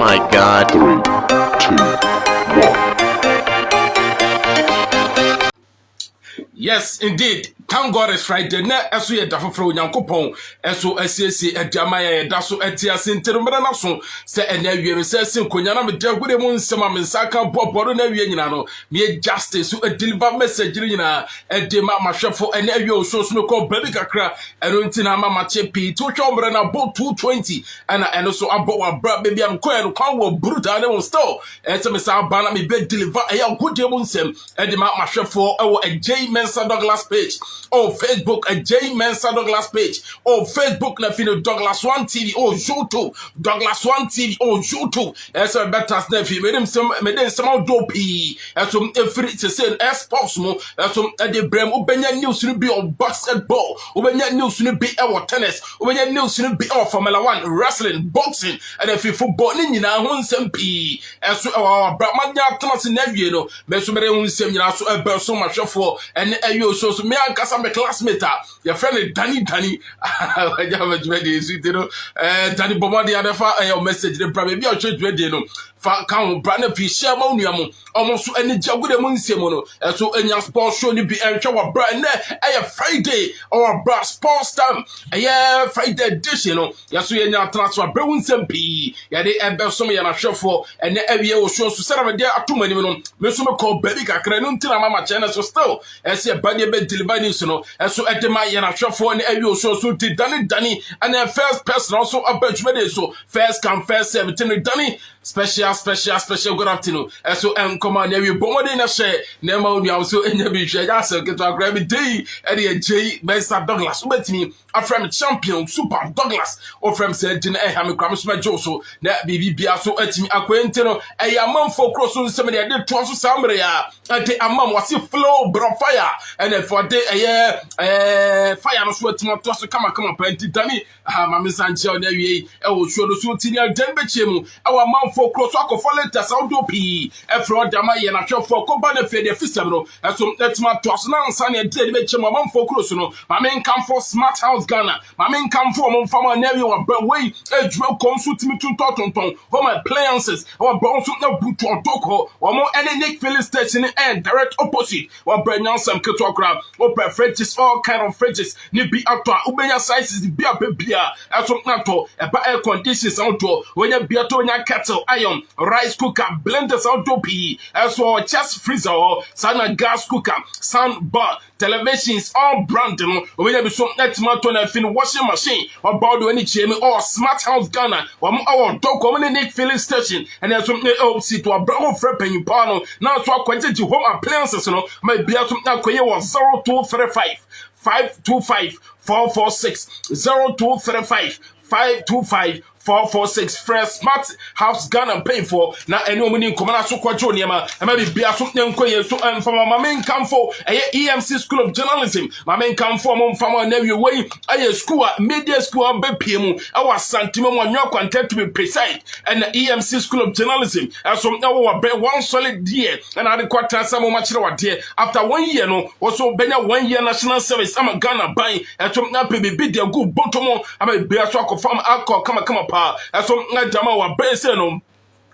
my God. 3, 2, 1. Yes, indeed. Thank God it's Friday. Na eso ye dafo fra onyankopon eso asiesi adiama ye da so atia senterumra na so se ena wie se sinkonya na me da gure mu nsema me nsaka boboro na wie nyina no me justice so deliver message nyina edema mahwefo ena wie oso so me ko baby kakra eno ntina ma mache pi to twomre na bo 220 ana eno so abo wa bra baby am ko eno kwa wo brutal na wo store ese me sa ba na me be deliver eya gode mu nsem edema mahwefo ewo J Mensa Douglas page. Oh, Facebook, a J Mensa Douglas page. Oh, Facebook, na fino Douglas One TV. Oh, YouTube, Douglas One TV. Oh, YouTube. As a better nephew, made them some dopey. As some free to say, as possible. As some at the Brem, Ubenya news to be on basketball. Ubenya news to be our tennis. Ubenya news to be our Formula One, wrestling, boxing, and if you football, in Yahoo, some P. As our Bramania Thomas in Nevio, Mesumere, so so much for and you so me and Casa classmate, your friend Danny. Danny Bomadi and a message, the probably a church radio. Count Brandon P. Shamonium, almost any Jaguda Munsemono, and so any sports show be and show a brand a Friday or a sports time, a Friday edition. Yes, we are now transfer Browns and P. Yeah, they have some yana shuffle and every year shows to set up a day at 2 minimum. Mesuma call Baby Cacranum till Mama China so still, as a body bed delivery, and so at the Mayana shuffle and every shows to Danny, and then first person also a bunch of so first come first 17 Danny. Special good afternoon. So come on, every bomber in a share. Never also in your share. That's a get to grab a day. Eddie J. Mensa Douglas. With me, a friend champion, Super Douglas. Or from Saint Jane, Hammy Cramus, my Joso. That BB so at me, acquaintance. A man for crossing somebody. I did toss somebody. I take a man was flow, bro fire. And then for day a year, fire no sweat to toss come up, and Danny. Mamma Sancho, Navy. I will show the Sutina Denbechemu. Our man for cross walk of letters out do P. Efro Dama and a shop for company fed the Fisabro. As some that's my toss now, Sunny and Teddy Bechem, my for Crusono. My men come for Smart House Ghana. My men come for Mon Farmer Neville or Way. Edge will come suit me to Totonton. For my appliances, or bounce no boot or toko, or more any Nick filling station and direct opposite. Or bring on some Kitokra, or fridges, all kind of fridges. Nibi outdoor, Ubenya sizes, beer, as some NATO, about air conditions outdoor, when you beer to kettle, iron, rice cooker, blenders outdoor P, as well chest freezer, sana gas cooker, sound bar, televisions, all brand, when you be some net maton and fin washing machine, or board any chain, or Smart House Ghana, or our dog community filling station, and as some seat to a brown frapping pano, now to acquainted to home appliances, my beer to Nakoya was 0235 525 446 0235 525 446 Fresh Smart House Ghana pay for now any woman in Commander so quadronium and maybe be a something so and from my main come for a EMC School of Journalism. My main come for Mom Farmer Nevy Way, a school, media school, and BPM. Our Santimo when you're content to be precise, and the EMC School of Journalism. As from now, one solid year, and I require some much lower dear. After 1 year, no, also been a 1 year national service. I'm a Ghana buying, and from now, baby, be their good bottom. I'm a beer truck of farm alcohol, come up. As from Nadama wa Benson.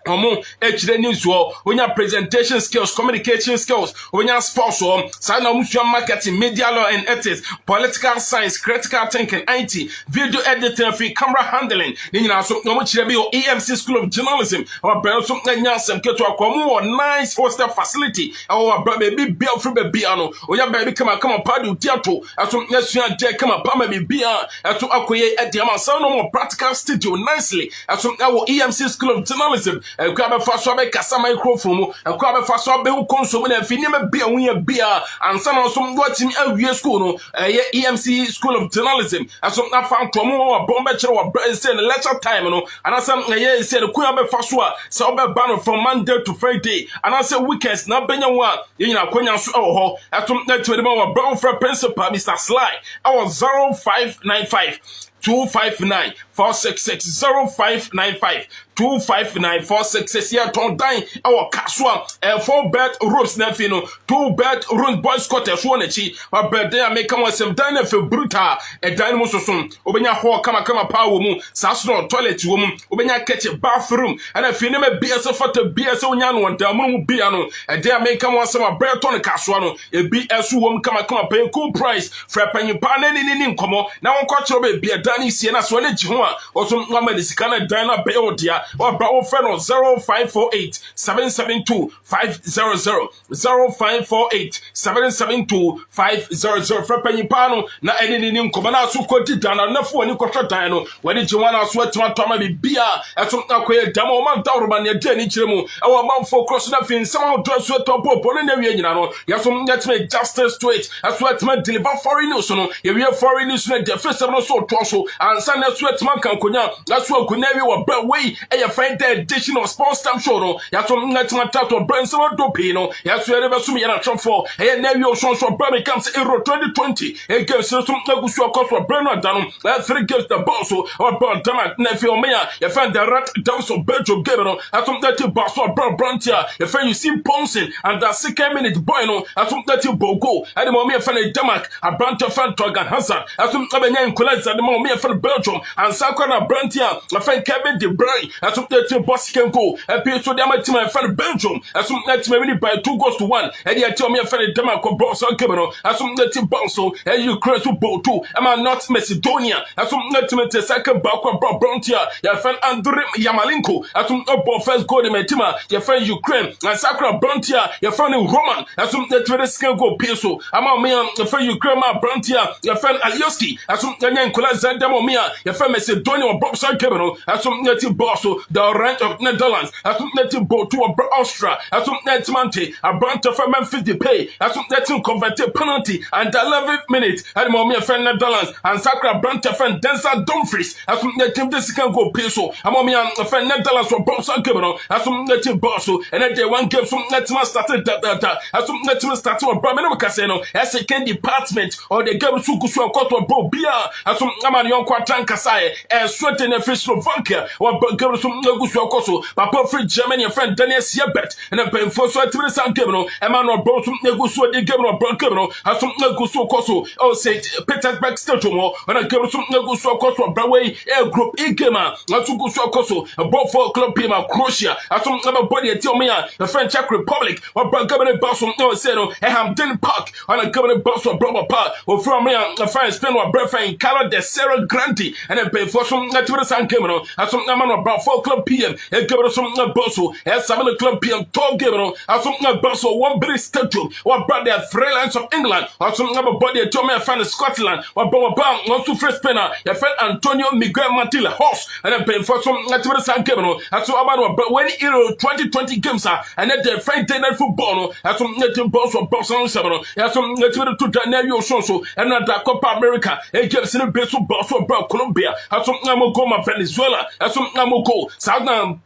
HD news when your presentation skills, communication skills, when your sports sign marketing, media law and ethics, political science, critical thinking, IT, video editing, free camera handling. Then you know so much EMC School of Journalism. Our brand something some get to a nice hostel facility. Our baby built from the piano. Or your baby come on party theater. As some next year come up maybe beer to acquire at the amount so no more practical studio nicely. As some our EMC School of Journalism. And grab a fast way, Cassa microphone, and grab a fast way who consume and Finima beer, we a beer, and some of some watching every school, EMC School of Journalism, and some not found to more bomb or Brazil lecture time, and I some said the Queen fast way, so banner from Monday to Friday, and I said weekends, not Benya one, you know, Queen oh, at some net to the more brown for principal, Mr. Sly, I was 0595 259 466 0595 259 466 here ton dine our kaswa 4-bed rooms na fi no 2-bed rooms boys quarters one echi wa bed dey make am some dine for brutal e dine mo soso obenya ho kama pa wo mu saso toilet wo mu obenya kitchen bathroom and fi ne ma bia so fata bia so nya no wanda mu bia no e dey make am some breton kaswa no e bi esu wo mu kama pay cool price for panyi pa na ni nkomo na won kwa chiro be bia dine sie na so na ji ho a oso ngama de sika na dine na be odia or bra friend 0548 772 500 0548 772 500 for penipano na eni ni nkomo na so kodi dana na fo ni kwhwa dan no wani ji wana so atima toma bi bia eto akoye dama o man dawro ni de ni kiremu e wo man fo cross na fin sama do so to popo na wi nyina no yaso nyetme justice to it aso atima deliver foreign news no ye wi foreign news na de first no so to so ansa na so atima kan konya aso akonya wi wo bra we e find the edition of sports time show no yaso ngatima tato branson do pe no yaso ere be sum yana trump for e na wi o so bra comes Euro 2020 e games so nagusu akoso brano dano 3 games the boss or bra dama na fi o me ya find the rat dance of Belgium game no atom that boss or bra brantia you find you see pouncing and that 2nd minute boy no atom that bogo and the moment find Denmark a branch of fan Torgan Hazard atom abenya equalizer the moment find Belgium and Sakana brantia I find Kevin De Bruyne atom that boss can go and pay so them team I find Belgium atom that maybe by 2-1 and you tell me I find Denmark or boss on camera atom that bounce and Ukraine to bow too am I not Macedonia atom that me second back or brantia you find Andriy Yarmolenko atom about first goal in my team you find Ukraine and Sakra brantia you find Roman atom that can go peso am me you find Ukraine ma brantia you find Alioski atom that equalizer demo me you find Macedonia or box on camera atom that boss the rank of Netherlands atom that bow to Austria atom that Mante a branch of Memphis Depay atom that converted penalty and 11th minute and me find Netherlands and Sakra branch of Denzel Dumfries atom that this can go peso am me find Netherlands or box on camera atom that boss and then they one game from that started that atom that started or Bramino Casino as a can department or the game to go so court or bro bia atom amani on kwatan kasai and sweating a fish Slovakia or game some go so koso papa free Germany and friend Daniel Siebert and a pen for so to San Gabriel Emmanuel bro some go so the game or Gabriel atom go so koso oh say Petersburg Stadium and a game some go so koso Braway air group e game na to go so koso about for club pima Croatia atom body tell me the French Czech Republic or Gabriel Basso no say no Hampden Park on a Gabriel Basso Brother Park or from me a French Spain or Brefa in Cala de Serra Grande and a pay for some natural San Gabriel as some man about 4 club PM and Gabriel some Basso and 7 club PM 12 Gabriel as some Basso 1 British stadium or brother Freelance of England or some body tell me I find Scotland or Bam not to fresh penner you find Antonio Miguel Matilla horse and a pay for some natural San Gabriel as some but when Euro 2020 games are and then the Friday night football as some native boss or boss on 7 as some native to Daniel so and that Copa America a games in the base of boss or Colombia as some Namoko Venezuela as some Namoko Southern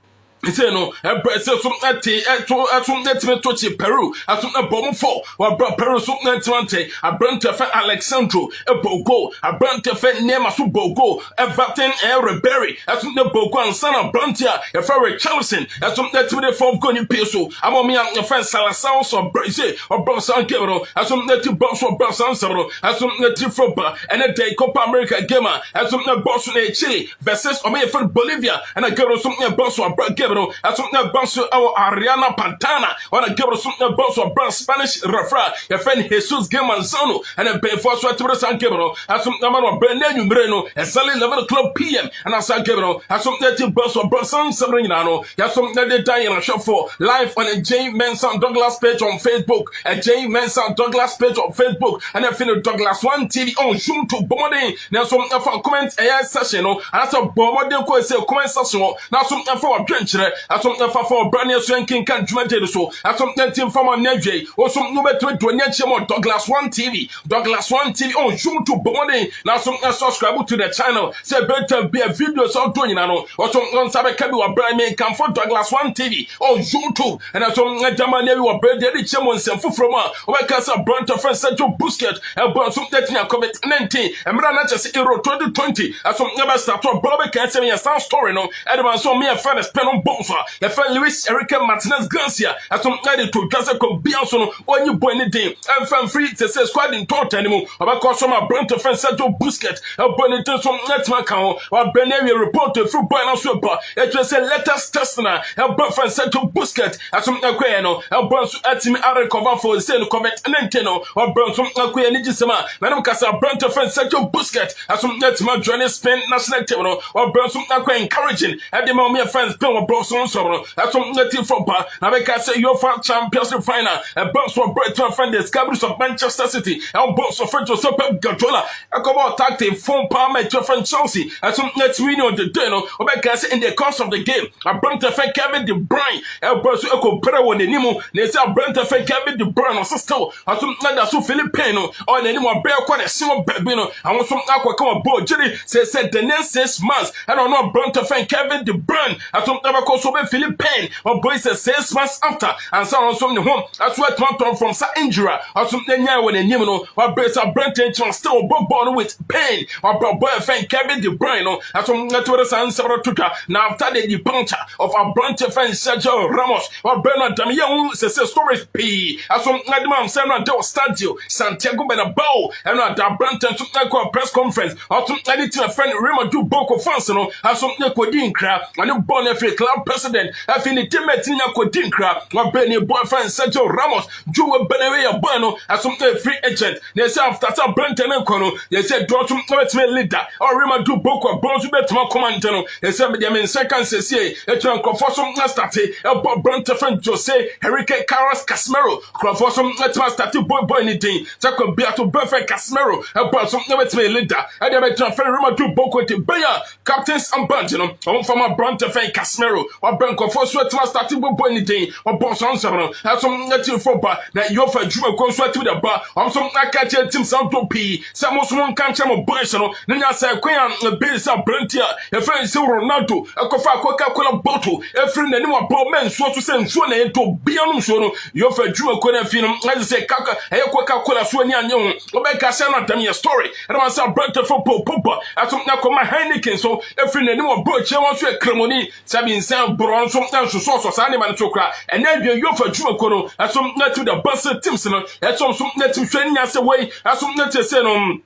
say no, so some net to Peru, as soon a bomb for or Peru so net a brand of Alexandro, a Bogo, a brand of Nemasu Bogo, a Vatin and Reberry, as soon the Bogo and son of Brantia, a Ferry Charleston, as soon that to the 4 going peso, I'm me a friend Salasans or Brazil or Bronson Gabriel, as soon that you boss or Bronson Sabro, as soon that you Froba, and a day Copa America gamer, as soon that boss in Chile, versus or me from Bolivia, and a girl something boss or Gabriel. As some boss our Ariana Pantana, or a girl some boss or brown Spanish refra, your friend Jesus Gemanzano, and a pay for Swatero San Gabriel, as some number of Brendan Moreno, and Sally 11 o'clock PM, and as San Gabriel, as some native boss or Bronson Sabrino, has some that they die in a shop for live on a J. Manson Douglas page on Facebook, a J. Manson Douglas page on Facebook, and I feel Douglas 1 TV on Zoom to Bomodin. Now some for comment a session, and that's a Bomodin say comment session, now some for a drench. chere asom na fa for brand so enkin kan dwumade so asom na team fama na dwei osom no beto do nya chemo Douglas One TV on YouTube bone na asom na subscribe to the channel say better be a video so do nyina no osom on sabe ka bi wa brand me kan for Douglas One TV on YouTube and asom na jama na bi wa brand dey chemo nsem foforo ma o be ka sa brand of Sergio Busquets e bon so that na COVID-19 emra na chese Euro 2020 asom na be start to blow be kan say me sound story no e de man so me a friend spend on bonso e friend Luis Enrique Martinez Garcia asom na de to twase ko bia so no onyi boy ni din en fan free to say squad in total anymore about so my brand of Sergio Busquets e boy ni tin so net man kan o Benawi report to football na so ba e just say let us test na e boy friend Sergio Busquets asom na kwe no e boy so atimi recover for say no COVID-19 no o brand so na kwe ni gisema na no kasa brand of Sergio Busquets asom net man join Spain national team no o brand so na kwe encouraging e de my friends pen o bro so no asom na team football na be ka say UEFA Champions League final e boss for Brighton friend the Scabrous of Manchester City e boss for French so Pep Guardiola e come out tactic phone power match from Chelsea asom net win on the day no o be ka say in the course of the game a brand of Kevin De Bruyne e boss e ko pere won animu na say a brand of Kevin De Bruyne no still asom na da so Philippine no on animu a break kwa na simo baby no awon so akwa ka ball jiri say the next 6 months and on no brand of Kevin De Bruyne asom na ko so be Philippine o boy say 6 months after and so on some home that's what come from sa injury asom na nya won animu no o brace a brand tension still born with pain or boy fan Kevin De Bruyne no asom na to the several tuta now after the departure of a brand fan Sergio Ramos or Bernard Damian say stories p asom na dem am say no do stadio Santiago Bernabeu and no da brand tension na press conference asom na the team friend Real Madrid Boko fans no asom na ko din kra and born FA club president afini teammate nya ko din kra or Benny boyfriend Sergio Ramos Joe Benawi boy no asom na free agent they say after that brand ten ko no they say do to leader or Real Madrid Boko bronze betuma command no they say me second say e tran crofosum na start e brand friend Jose Enrique Carlos Casemiro crofosum na start boy ni din takwa bia to boyfriend Casemiro e brosum na betuma leader e dey transfer Real Madrid Boko to Bayer captains and band no on from a brand friend Casemiro or brand crofosum na start boy ni din or boss on so no asom na team for ba na you for djuma ko so to the bar asom na catch team sound to p some so kan chama boys no na nya say kwan be sa brantia e friend say Ronaldo e ko fa Coca-Cola bottle e friend na ni wa ball men so to say nso na ento bia no so no you for djuma ko na fi no na say kaka e Coca-Cola so ni anye ho o be ka say na damn your story e na say brantia for popa asom na ko ma Heineken so e friend na ni wa ball che won so e kremoni sabi nsan bron so tan so sa ni man to kra e na bi you for djuma ko no asom na to the bus teams no asom so na team hwani ase way asom na te say no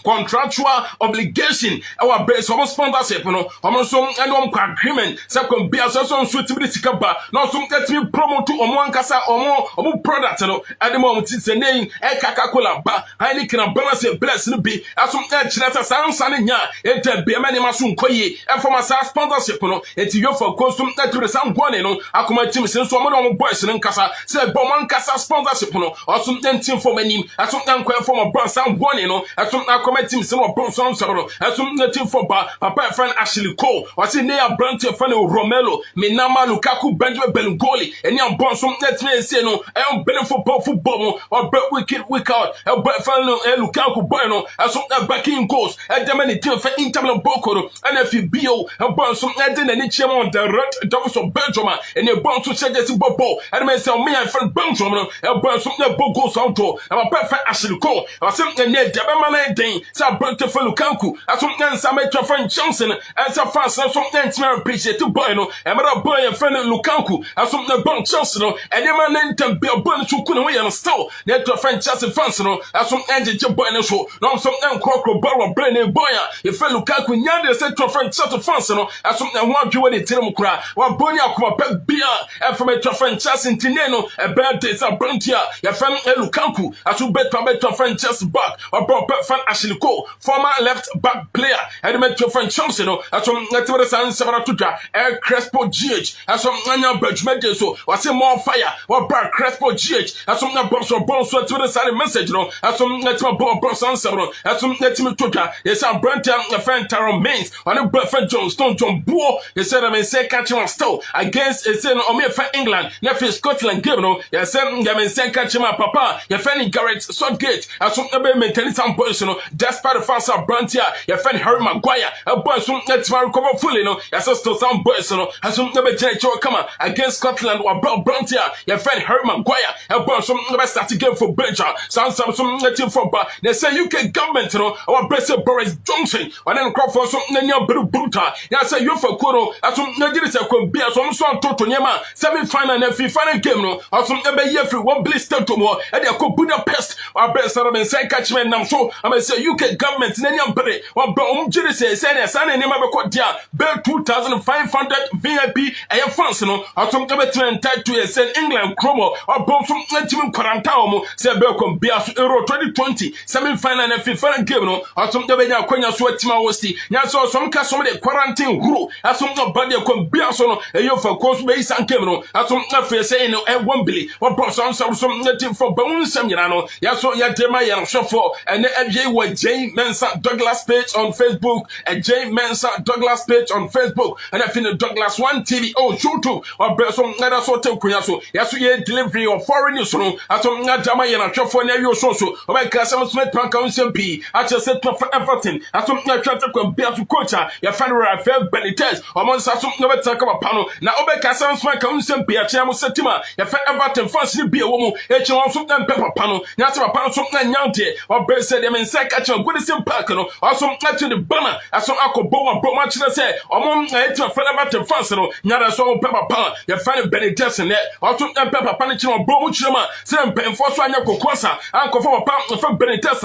contractual obligation our base from sponsorship no so and agreement second be so suitability kaba no so get me promote omo ankasa omo product no at the moment it's a name e Coca-Cola ba Heineken balance bless no be aso e kire sansa ne nya e ta be ma ne maso nkoyi e from sa sponsorship no et you for custom that to the sound one no akoma team sin so omo boys no nkasa say bo man kasa sponsorship no aso team for manim aso nkwa from a brand sound one no aso team some of Bronson Soro, as some native for Papa friend Ashley Cole, or see near Branty friend Romelo, Minama Lukaku, Benjamin Bengoli, and young Bronson net me say no, I am better football or bet wicked week out, a bet friend Lukaku Bueno, as some backing goals, and the many team for Inter Boko, and if you BO, and Bronson Edin and each on the red dogs of Belgium, and your Bronson said that Bobo, and I say me and friend Belgium, and Bronson Bogo Santo, and my perfect Ashley Cole, or something near Debaman Dane. Sa brante for Lukaku asom nsa metwa fan Johnson ansa fans so ntima appreciate boy no emra boy fan Lukaku asom na bon Johnson no enema nentam be boy no chuku no we still na to fan Chelsea fans no asom enje boy no so no som enkrokro baro brain boy e fan Lukaku nya de se to fan Chelsea fans no asom na ho adwe we de tirim kra wa boni akoma pa bia e fa metwa fan Chelsea ntine no e birthday sa brante ya fan Lukaku aso bet pa metwa fan Chelsea back wa bro fan Ashley Cole, former left back player, and met your friend Chelsea, as some Network and Sabaratuja, Air Crespo GH, as some Nanya Bergman, so was more fire, or Bar Crespo GH, as some Boss or Boss to the side message, as some Network Boss and Sabro, as some Network Tuka, yes, I'm Branton, a friend Taro Mains, on a Buffett John Stone John Boer, he said, I may say catching on still against a son of me for England, nephew Scotland, Gibno, yes, I may say catching my papa, your friend Garrett Southgate, as some maintaining some boys, despite the fans of Brantia, your friend Harry Maguire, a boy, some let's recover fully, as a still some boys, as some never change your come against Scotland or Brantia, your friend Harry Maguire, a boy, some never start to game for Belgium, some letting for bar, they say UK government, our Brexit Boris Johnson, and then crop for some Nanya Bruta, yes, say you for Kuro, as some Nigeria could be as some song to Yama, semi-final and final game, or some never year for 1 blister to more, and they could Budapest, or best and say catchment now. So I may say UK government, Nanya Bere, or Brom Jury say, San and never got there, Bell 2,500 VIP, and France, or some government tied to a St. England Chromo, or Brom from Team Quarantamo, say Belcom Bias Euro 2020, semi-final and final game, or some Gabena Konya Swetima Wosti, Yaso, some Castle quarantine rule, as some nobody can be also a year for course base and Cameron, as some affair saying, and Wembley, or Boston, some native for Bones Samirano, Yaso Yatema Yan Shofo, and FJ with J Mensa Douglas page on Facebook, and J Mensa Douglas page on Facebook, and I think the Douglas One TV, oh, shoot, or Berson, Nada Soto Kuyaso, Yasu delivery of foreign news, as some Nadama Yan Shofo, and your social, or my Castle Smith Council P, I just said for everything, as some Natrata can be to culture, your family affair Benitez, or Monsa never talk about panel. Now, Obe Castle Smith Council P, a Chamo Setima, your friend Everton first be a woman, H. Some pepper panel, Nata panel, some Nanyante, or Bell said them in Sakachon, good as in Parkano, or some to the banner, as some Akobo, Bromach, say, or Mom, I ate a friend Everton Fansano, Nada so pepper pan, your friend Benitez in there, or some pepper panic or Bromuchama, Sam Pen for Swanya Kokwasa, Uncle for a pound from Benitez,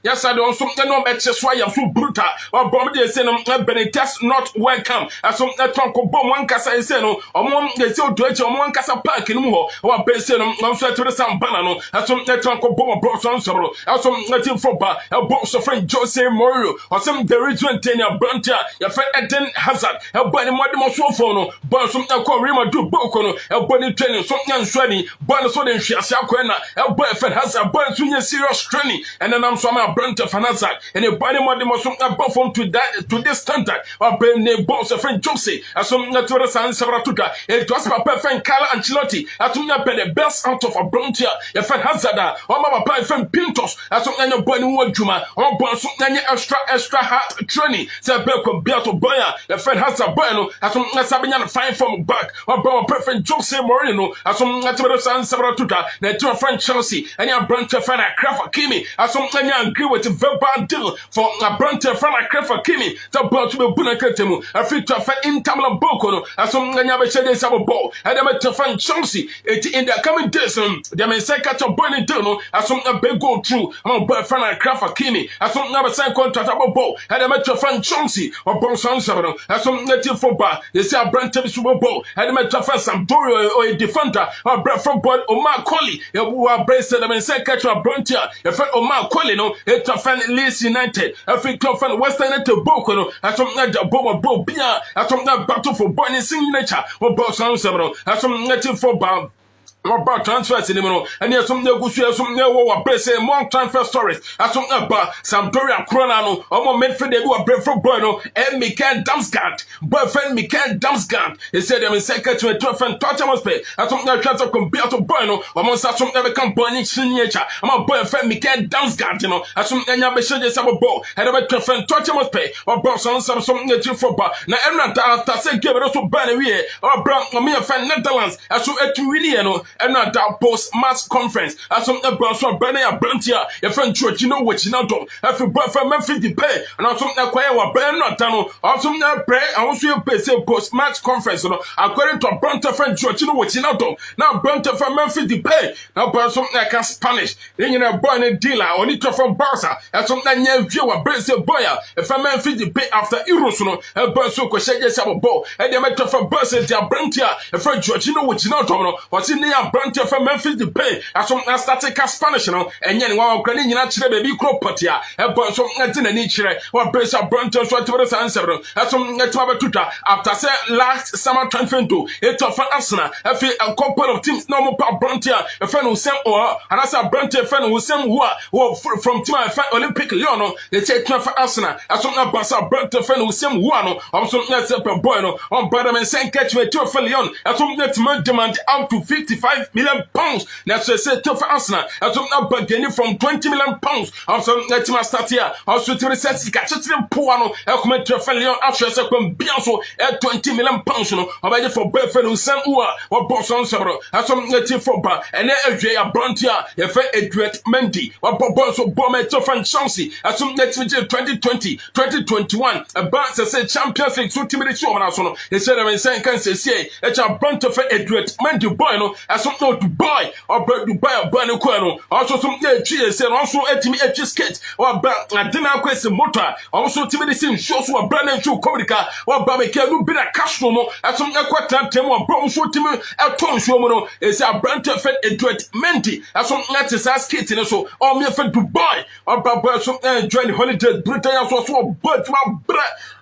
yes, I don't something no matches why I'm so brutal, or Bromedy send them Benitez not welcome, as some Tonko Bom one Casa is seno, or Mom, they so do it on one Casa Park in Mo, or Bessenum, no sweat to the San Banano, as some Tonko Bom brought on sorrow, as some native football, a box of friend Jose Morio, or some Derision Tenia Brantia, your friend Eden Hazard, a body Madimo Sofono, but some Korima do Bokono, a body training, some young Sweeney, but so then she has Yaquena, a boyfriend has a boy to serious training, and then I'm some Branta Fanazak, and a body Madimo some above to this standard, or Ben boss of friend Jose, as some natural San Sabratuka, it was my perfect Carla Ancelotti, as soon as the best out of a Brantia, your friend Hazard, or my papa friend Pintos, as some Nanya Boy Juma, or Bon Nanya extra hard training, say Belco Beato Boya, your friend Hazard Bueno, as some Sabian fine from back, or Bon perfect Jose Moreno, as some natural San Sabratuka, the two friend Chelsea, and your Brantia fan a Craft Kimi, as some Nanya agree with the verbal deal for a Brantia fan a Craft Kimi, the ball to be Bunakatemu, a free to fight in Tamla Bokono, as some Nanya Beshade Sabo Ball, and they met to find Chelsea in the coming days, they may say catch a burning tunnel, as some big go through, I'm a boyfriend a Craft Kimi, as some never sign contract about ball, and they met to find Chelsea or Bon San Sabano, as some native football, they say a Brantia Super Bowl, and they met to find some Dorio or a defender, or Bradford Boy Omar Colley, who are braced them and say catch a Brantia, a friend Omar Colley, no, it's to find Leeds United, a free club fan Western to Bokono, as some native Bobo Bia, as some battle for Bonnie signature, or Bon San Sabano, as some native football. About transfers in the middle, and there's some negotiations, some new pressing more transfer stories. As some about Sampdoria Cronano, or more Medford, they do a Brentford Bueno, and Mikael Damsgaard, boyfriend Mikael Damsgaard. He said, I'm in second to a 12 and Tottenham Pay. As some now transfer compared to Bueno, or more some never come burning signature. I'm a boyfriend Mikael Damsgaard, you know, as some Nanya Sabo Ball, and a 12 and Tottenham Pay, or Boston, some native football. Now, I'm not after saying, give it also Banner, or Brown, or me a fan Netherlands, as so at Williano. And not that post-match conference. As some Branson Bernard Brantia, a friend church, you know what you know, don't have to buy for Memphis to pay. And also, acquire what Bernard Dano, also now pray, and also you pay post-match conference. According to a Branta friend church, you know what you know, don't now Branta for Memphis to pay. Now, Branson like a Spanish, then you know, born a dealer, or need to from Barca, and some young viewer, Brazil Boya, if a Memphis to pay after Erosono, and Branson Cochette Sabo Ball, and they met for Barca, their Brantia, a friend church, you know what you know, don't what's in the a brand for Memphis Depay as some static Spanish no and yen wa okra ni nyina kire baby crop potia e bon so ntina ni kire wa brace a brand so to the answer as some netima betuta after say last summer 2022 it of Arsenal a couple of teams no more brand here a fan who same or and as a brand fan who same who from team Olympic Lyon they say for Arsenal as some Barca brand fan who same one of some net boy no on brother men send catch me to Lyon as some net demand out to 55 million pounds. Now so say to for Arsenal as some now from 20 million pounds of some net start here also to reset catch them poor no e come to Lyon after say come bien so 20 million pounds no obaje for Belfast who same or boss on several as some net for ba and a brand here e fa Edward Mendy or boss so bomb to fan Chelsea as some net 2020 2021 a band say Champions League so team so na so no e say them say can say e cha brand to fa Edward Mendy boy no as some no Dubai or Dubai boy no ko no also some dey three say also etimi etwi skate or adina kwese motor also team dey sin show so brand and show communica or ba me ka no bi na Castro no as some ekwata tem or bro so team eton show mo no e say brand to fa Edward Mendy as some let us skate no so or me fa Dubai or ba so join holiday Britain so but my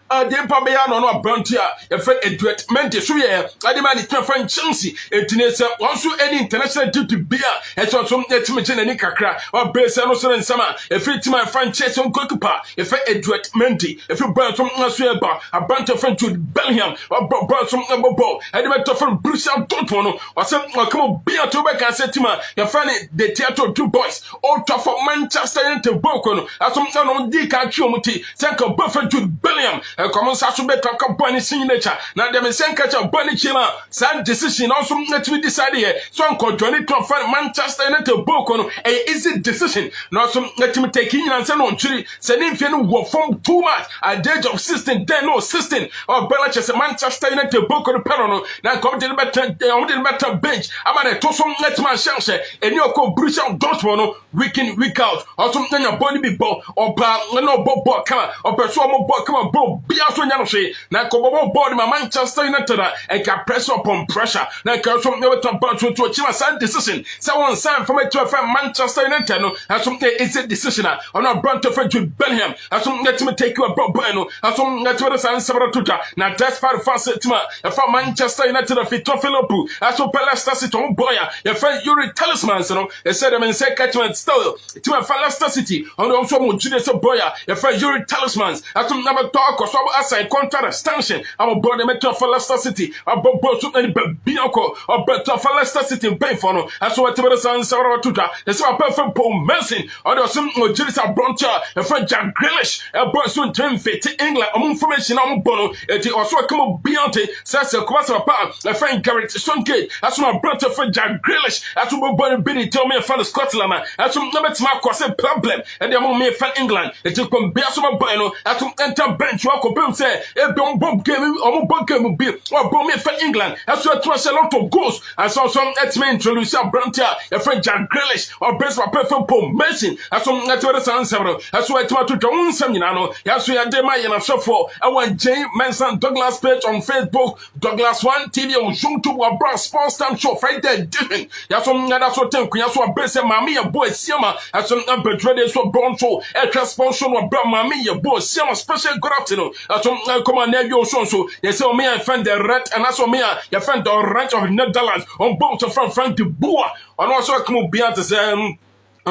de pa ya no brand here e fa Edward Mendy so ye ade man it fan Chelsea etine se also any international duty bia e so etime je nani kakra o base no so nsama e fa team fan Chelsea on goalkeeper e fa Edward Mendy e fa brand so so e ba a brand of Jude Bellingham o brand so ball ade man to fan Borussia Dortmund no o se come bia to be can say team e fa the theater two boys all to for Manchester United boko no asom no di ka twa muti senka Buffett Jude Bellingham come on so better come point in nature now dem senka cha boni chima san decision also let me decide here so anko Johnny to for Manchester United boko no a easy decision no so let me take in and say no chiri say ni fie no wo form too much at the age of 16 then no 16 or Bellingham say Manchester United boko no pano no na come the better bench amane to so let man chance eni okọ Borussia Dortmund no week in week out also na body be ball or ba no ball come or person mo ball come bro bia so nya no hwe na ko ball ma Manchester United and can press upon pressure na ka so me to ball to chima san decision say one sign from it to Manchester United no and something is a decision on a brand to Jude Bellingham and some let me take you a ball no and some let me san several tuta na that's far fast tima for Manchester United of Liverpool as so Leicester City on boy ya friend Yuri Talisman no e said them say catchment still tima for Leicester City on also mo jude so boy ya friend Yuri Talisman as some number talk or so aside contract extension am boy them to for Leicester City about both so any bianco or better for Leicester City pay for no as so whatever san several tuta e say perfect Paul Merson or some mo jude sa broncha ya friend Jack Grealish e boy so turn fit England information am bono e also come Beyonce says kwasa pa ya friend Gareth Southgate as my brother for Jack Grealish as my boy Billy tell me fan Scotland man as my number to cause a problem and the me fan England it took come be as my boy no as enter bench wa ko bem say e be on bomb game or bomb game be or bomb me fan England as you trust a lot of goals and so some let me introduce our brother your friend Jack Grealish or best my perfect Paul Merson as some let me answer as we to don some you know as we are dey my na show for I want James Manson Douglas page on Facebook Douglas One TV on YouTube or Brown Sports Time Show Friday different ya so ngada so tenku ya so abese mama ya boy siama as some bedread so born so e sponsor no bra mama ya boy siama special good afternoon as some come on you so you say me I find the red and as me you find the orange of Netherlands on both from Frank de Boer and also come be at the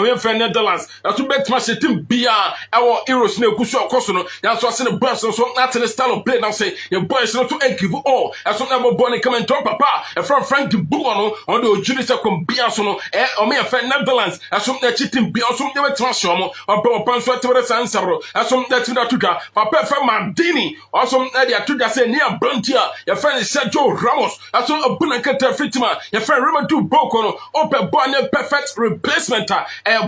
we friend Netherlands to bet match team bia our heroes na kusu akoso no ya so ase ne boys so that the style of play now say the boys no to give all as so na born come and talk papa from Frank de Boer no on the Judy say come bia so no o me friend Netherlands as so na team bia so na bet match mo o bro pan so te were san sabro as so na team da tuka papa friend Mandini also na dia tuka say near Brontia your friend Sergio Ramos as so abuna kata fitima your friend Roman Boko no o pe born perfect replacement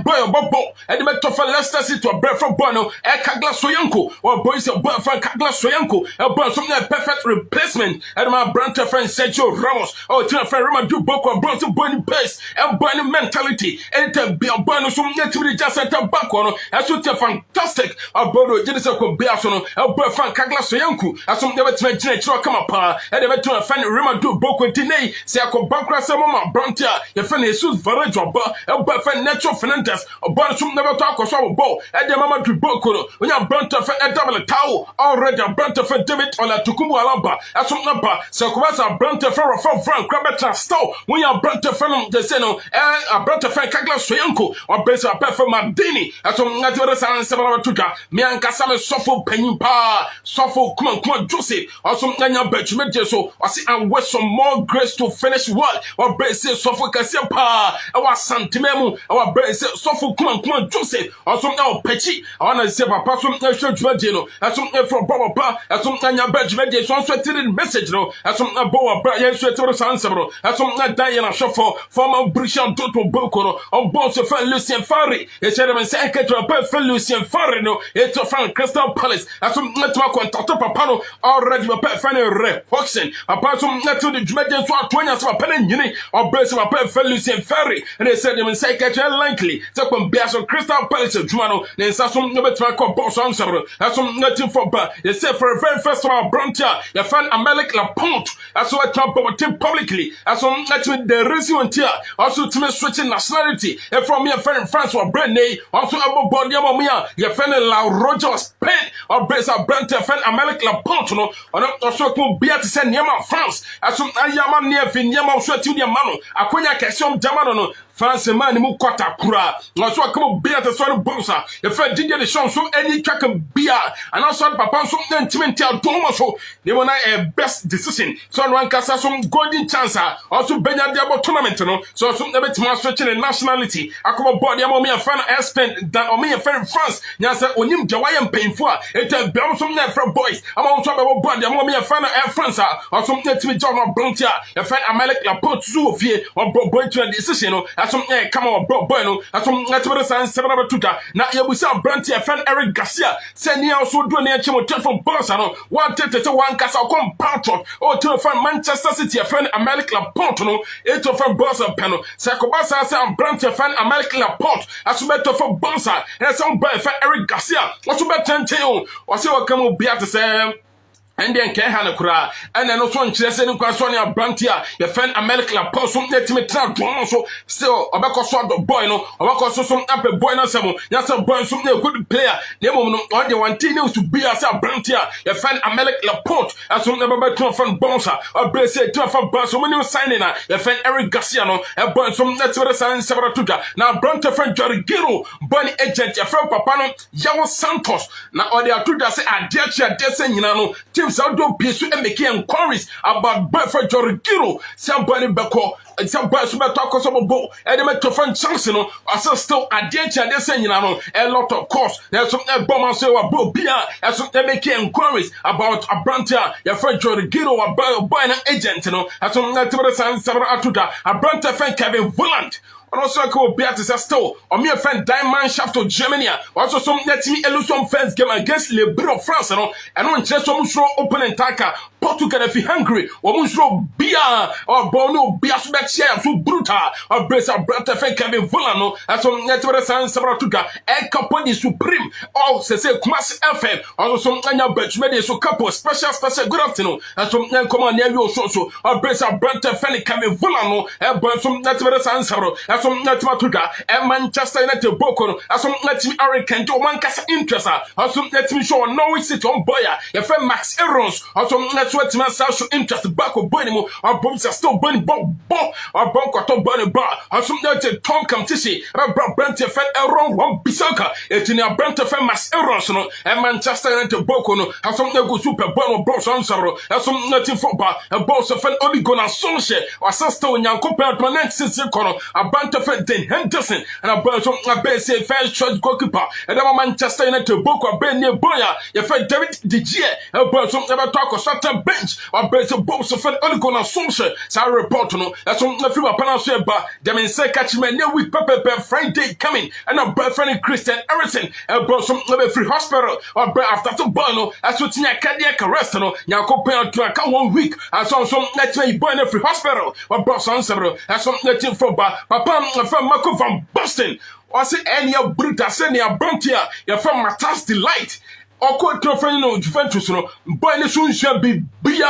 boy bobo and the to for Leicester City to bread from Bono Kagla Soyanko or boys of boy from Kagla Soyanko a boy from a perfect replacement and my brand friend Sergio Ramos or to a friend Roma do book or brought to Bonnie pace and Bonnie mentality and to be a bonus from natively just at a back on as to fantastic a boy Jennifer Biasono a boy from Kagla Soyanko as some never to make come up and never to a friend Roma do book with Tine say I could bankrupt some of my Brontia your friend Jesus Varajo a boy friend Natural Fernandez a boy from never talk or so ball and the mama to book when you brant for a double towel already a brant for David on a Tukumu Alamba as some number so was a brant for Frank Crabetta Stow when you brant for the Seno a brant for Kagla Soyanko or base a pet for Madini as some natural sounds several tutor me and Kasame Sofo Penimpa Sofo Kuma Joseph or some Nanya Benjamin so I see and with some more grace to finish what or base Sofo Kasiapa our Santimemu our base Sofo Kuma Joseph or some now Pechi I want to say Papa some national Jumajino as some from Baba as some Nanya Benjamin so sweated message no as some Boa Brian Sweater Sansabro as some Diana Shuffle former Brishan Toto Boko on boss of Lucien Farri a chairman secretary of Lucien Farri no it's from Crystal Palace as some network on Toto Papano already a pet fan Hoxen apart from Nato the Jumajan so 20 as a pen uni or base of a pet Lucien Farri and they said them in secretary likely so from Bears of Crystal Palace of Jumano then some number track of boss answer as some nothing for they said for a very first of our Brontia you found Amalek Laponte as well Trump publicly as some nothing the reason here also to me switching nationality and from your friend France or Brenny also about body Mia you found La Roger Spain or base of Brontia found Amalek Laponte no or also to be at the same Yama France as some Ayama near Finyama sweating your mano Akonya Kessom Jamano France man mu kwata kura na so akamo bia te so bonsa e fa dide de shon so any twaka bia and also papa so ntiment adom so they won a best decision so no ankasa some golden chance also benya de abo tournament no so na betima switch the nationality akamo board ya mo me fan spend than o me fan France nya say onim jawaye mpemfo a eta bia so na fra boys ama so be board ya mo me fan France also ntimi jaw Brontia e fan Amalek Laporte so fie o boy to decision no some come on boy no some natural science seven tuta na yabusa Brontia fan Eric Garcia send you also do near chimo from Barca no 130 one kasa come patron or to from Manchester City fan Amalek Laporte no it from Barca panel Sakobasa say Brontia fan Amalek Laporte asubeto from Barca and some boy fan Eric Garcia also better tell or say what come be at the same and then can have a and then also in Chesson Quasonia Brantia, your friend Amalek Laporte, some ultimate trap, so still about the boy, no, or some upper boy, no, some, yes, a boy, some good player, they will not the one thing to be as a Brantia, your friend Amalek Laporte, as some never better from Bonsa, or Brace, two from Barca, when you signing, your friend Eric Garciano, a boy, some natural science, Sabratuta, now Bronte friend Jerry Giro, Bonnie agent, your friend Papano, Yawa Santos, now all they are two that say, I dare say, you know, so don't be so make inquiries about Bedford Jorigiro, somebody Beko, and somebody talk about and they make to find chance, no, I still a danger, they say, you know, a lot of course. There's some bomb say about Bia, and so they make inquiries about a Brantia, your friend Jorigiro, a boy agent, you know, and some natural science, Atuta, a Brantia friend Kevin Volant. Also, I could be at the store, or me a friend Diamond Shaft of Germany. Also, some let me illusion fans game against Le Bureau of France, and on just some show open and taka. Portugal if you hungry, or Munstro beer, or Bono beer back share, so brutal, or brace a brother Kevin Volano, as some natural science Sabratuga, and company supreme, all say Kumas FM, also some Anya Birch Media, so couple special good afternoon, and some young command near you so, or brace a brother Kevin Volano, and some natural science, as some Natuatuga, and Manchester United Boko, as some let me American to one cast interest, or some let me show Norwich City on Boya, your friend Max Errors, or some what man social interest back of Bonimo, our bombs are still burning bomb, or bomb got burning bar, or some noted Tom Camtisi, Brantia fan Erron, one Bisanka, it's in a Brantia fan Mass Erron, and Manchester United Bocono, have some go super bon boss answer, have some nothing football, a boss of an Oligona Sonche, or Sasto in your compared to my next corner, a Atlanta for Den Henderson, and a bird from a base first choice goalkeeper, and our Manchester United Boko Ben near Boya, your friend David De Gea, a bird from never talk or starter bench, or birds of boats of an Oligona Assumption, Sarah report no, that's on the few panel bar, them in say catchment near with Pepper Friday coming, and a bird friend Christian Eriksen, a bird from the free hospital, or bird after the Bono, as what in a cardiac arrest, no, Yanko Pen to account 1 week, and some let's say born free hospital, or bird on several, as some letting for Papa from Marco from Boston, or say any of Bruta, send your Brontia, your from Matas Delight. Oko trofeo no Juventus no boy ne so nhua bibia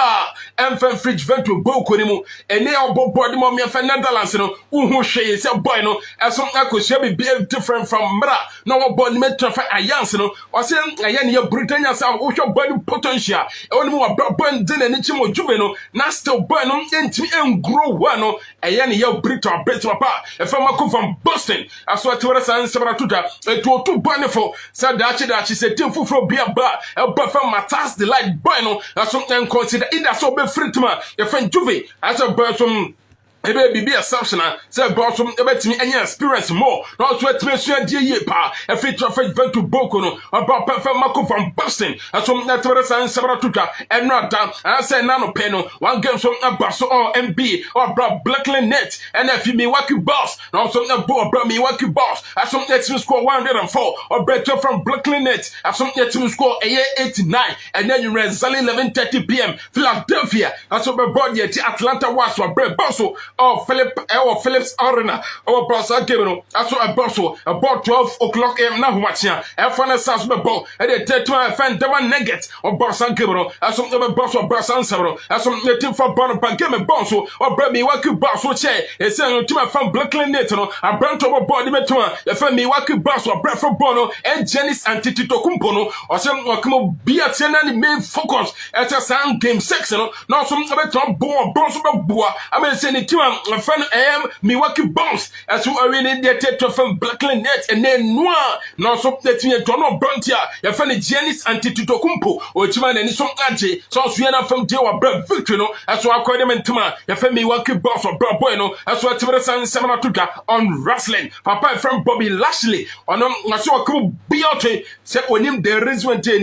emfa free Juventus boko ni mu ene obobodi mo me fa Netherlands no uhu hwe se boy no eso akosia bibia different from mra no wo ni metrafa alliance no o se aye ne Britannia sa wo hwe boy potential e woni mu wa boy ndine ni chimo Juve no na still boy no entimi engrow wa no aye ne Britain best papa e fa mako from Boston aso atwara san sebra tuja e to boy ne fo sa dachi se team fufro but from Matas Delight boy no that's something consider it as so be free to my your friend Juve as a person ebe be assumption say boss from ebetimi any experience more not to etmesu die ye pa e fit traffic vent to boko no about perfect Marco from Boston as some network san sabra tuka and not down and say nano peno one game from Abaso or MB or bro Blackland net and if you me Waki boss now some bro me Waki boss as some net team score 104 or better from Blackland net as some net team score 89 and then you ran 11:30 p.m. Philadelphia as some body at Atlanta was or boss Phillips Arena our boss game no aso aboso about 12 o'clock am na huachia e fana sas be ball e de tetu fan de one nugget or boss game no aso be boss or boss answer no aso team for ball pa game boss or bra me Waki boss o che e say no team fan Blackland net no abranto over ball de metu e fa me Waki boss or bra for ball no e Janice Antetokounmpo no o say wakimo bia tiana ni main focus e say san game 6 no na so be to ball so be boa I mean say ni team friend Milwaukee Bucks as who are really there to from Blackland net and then noir no so that you don't Brontia your friend Giannis Antetokounmpo or Chima and some aje so you na from Dewa Brad victory no as so acquire them tuma your friend Milwaukee Bucks or Brad boy no as so Timber San Semana Tuka on wrestling papa from Bobby Lashley on so come be out say on him there is one day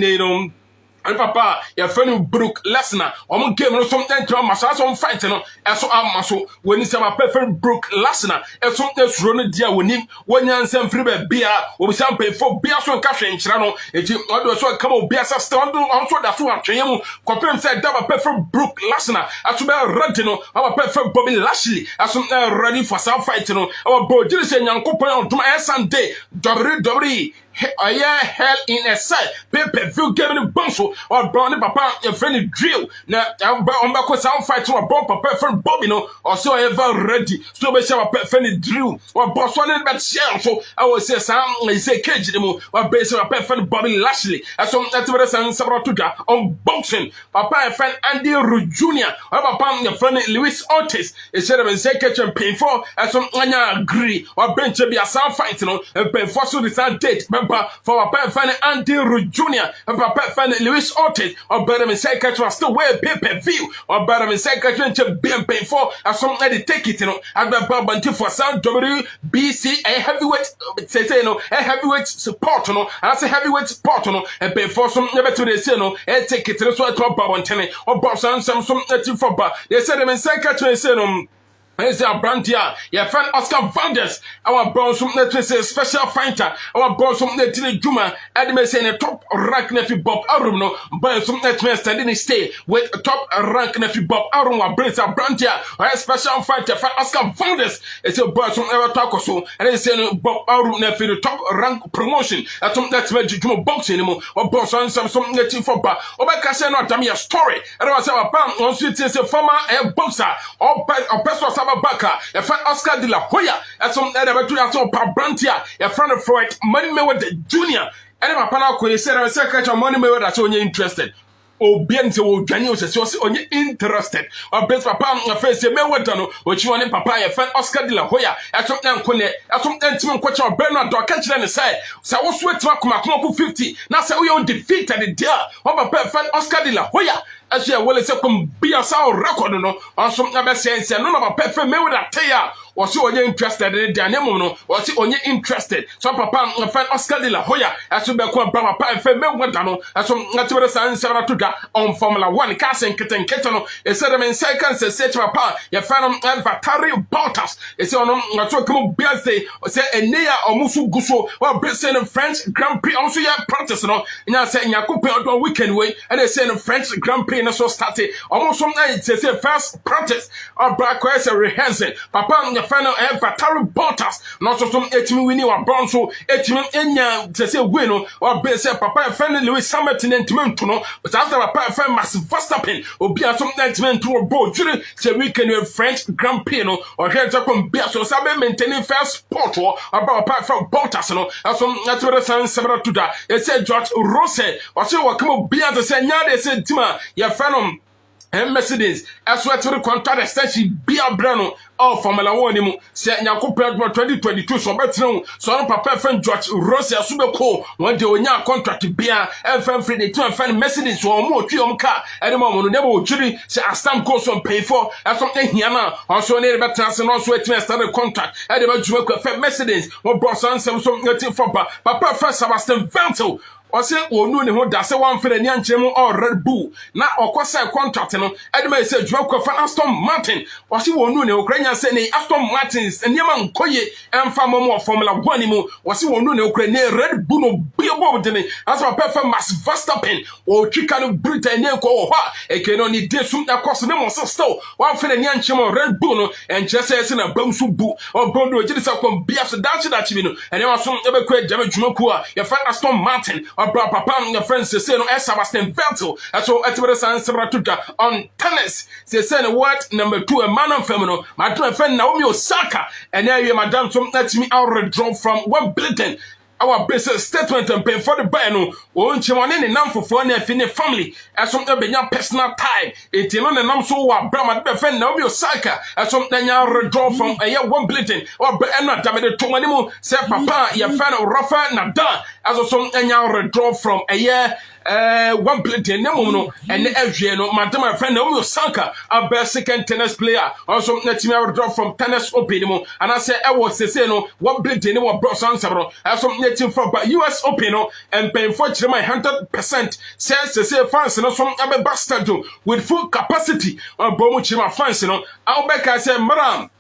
and papa your friend Brook Lesnar on game no something to my some fight no eso amaso when is my perfect Brook Lesnar and something run dia wonim wonyan sem free be bia we sam pay for bia so nka hwe nkyira no enti odo so come obi asa stand on so da so atwen mu compare say that perfect Brook Lesnar aso be ready no our perfect Bobby Lashley aso ready for some fight no our boy say nyankopon on tuma Sunday WWE hell in a cell pay-per-view game in Bonso or Brownie Papa your friend drill now I'm back with some fight to a bomb papa friend Bobby no or so ever ready so be sure papa friend drill or boss one in that shell so I will say some say cage them or base papa friend Bobby Lashley as some that's what some sabratuga on boxing papa friend Andy Rude Jr. or papa your friend Luis Ortiz is said of say catch and pay for as some anya agree or bench be a sound fight no and pay for so the date for our fan Andy Rude Jr. and papa fan Luis Ortiz or better than say catch was still wear pay-per-view or better than say catch and being paid for as some they take it you know at the Babante for Sound WBC a heavyweight say no a heavyweight support no I say heavyweight support no and pay for some never to they say no and take it so to Babante or boss and some for bar they said them say catch and say no is a brand here, your friend Oscar Vanders, our bronze from the special fighter, our bronze from the Juma, and may say a top rank nephew Bob Arum, but some net man standing stay with a top rank nephew Bob Arum, or Brits a brand here, or a special fighter for Oscar Vanders, it's a boy from ever talk or so, and they say Bob Arum nephew the top rank promotion, at some net man Juma boxing anymore, or boss on some native for bar, or by Cassano, tell me a story, and I was our palm on sweet as a former air boxer, or person. Baka, your friend Oscar de la Hoya, and some other two at all Brantia, your friend of Floyd, Money Mayweather Jr. And my panel said, I said, catch your Money Mayweather, so you're interested. Obiente wo dwane o sese o se onye interested or best papa na face me wada no o chi woni papa ya fan Oscar de la Hoya asom na nkone asom ntimi nkoche o Bernard do ka kire ne sai sa wo so etima kuma ku 50 na say we on defeated there o papa fan Oscar de la Hoya as you will say come be a sound record no asom na be sense no papa fan me wada taya wɔsi onye interested in the name no wɔsi onye interested so papa fan Oscar de la Hoya ɛso bɛko ba papa ɛfɛ mɛwɔda no ɛso ngatibere san nsɛm to da on Formula 1 ka sen keten no ɛsɛ de men second sɛ papa yɛ fan Valtteri Bottas ɛsɛ ɔno ngato kemo birthday sɛ ene ya ɔmusu guso wa bɛsɛ French Grand Prix also yɛ practice no nya sɛ nyakopɛ ɔdɔ weekend way ɛna sɛ no French Grand Prix no so started almost say first practice or black as a rehearsal papa the final Valtteri Bottas not so some 8 winning or bronze so 8 enya say win or be say papa final Lewis Hamilton and to no but after papa fan Max Verstappen obi asom 90 to a boat jury say weekend with French Grand Prix no or here to come be so sabe maintaining first sport or about papa from Bottas no asom natural san several to that it said George Russell or say what come be as say nya they say tima ya fan Mercedes as well to the contract extension be a brano of Formula 1 mu say nyakopɛ 2022 so betno so no papa friend George Russell subeko one day onya contract bia FM free the two fan Mercedes so mo twi car any moment no never chiri say Aston goes on pay for as something here now also need better as no so it start the contract e dey juma ko Mercedes what brought some nothing for papa first Sebastian Vettel ose onu ne ho da se wan fere ni ankyeremu or Red Bull na okwose contract no edema say djuma kwa fa Aston Martin ose onu ne okranya se ne Aston Martins eniema nkoye emfa momo Formula 1 mu ose onu ne okranya Red Bull no biebo de ne asa papa Max Verstappen o twika no Britain ko ho ekeno ni desum akose ne mo still wan fere ni ankyeremu Red Bull no enkyese se na bamsu bu o bondo gidi sa kom bia so da chibi no enema so ebekwa djama djuma ku a ya fa Aston Martin Abra papa your friends say no Sebastian Vettel so etibere san sebra tuka on tennis say no what number 2 a man of feminine my friend Naomi Osaka and now you madam so let me out drop from Wimbledon our business statement and pay for the buy no o nchimone ne nam fofo na afi ne family esom e benya personal time etino ne nam so wa brama de friend Naomi Osaka esom nya withdraw from Wimbledon or be na damede to mani mu say papa your friend Rafa Nadal asom nya withdraw from Wimbledon ne mum no and ehwe no madam friend Naomi Osaka a second tennis player also na team withdraw from tennis open mu and I say e was say no Wimbledon ne wa bro so answer asom team for US Open no and paying for my 100% say fans no some ebe stadium with full capacity bomu chima fans no Albeka say madam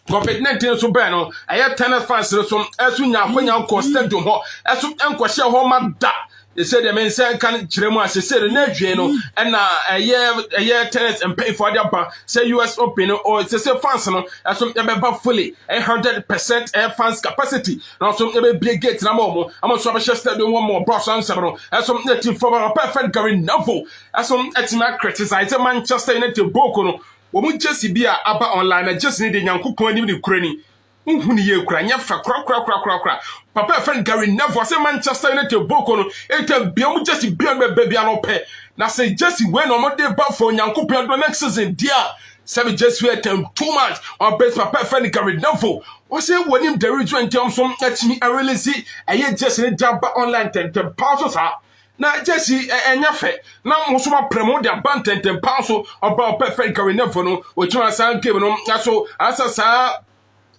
COVID-19 so bad no tennis fans no some esu nya akonya ko stadium ho esu enko hye ho mada they said the men say can chiremu asese na adwe no na tennis and pay for their bar say US Open or say fans no so be fully 100% fans capacity now so be gate na mo am so be stadium one more bros answer no so native for perfect Gary Neville so etima criticize Manchester United boko no wo mu Jesse bia aba online na Jesse ni de nyankopon ani ni kurani nhuni ye kura nya fa kura papa friend Gary Neville say Manchester United boko no etem bia mu Jesse bia me bia no pe na say Jesse when no mo de ba for nyankopon do next season dia say Jesse etem too much or best papa friend Gary Neville o say wonim the region tem so atimi release eye Jesse ni jaba online tem pauses ha na Jesse enya fe na musoma premo de abantentem pauso about perfect Gary Neville no o tuma san game no so asasa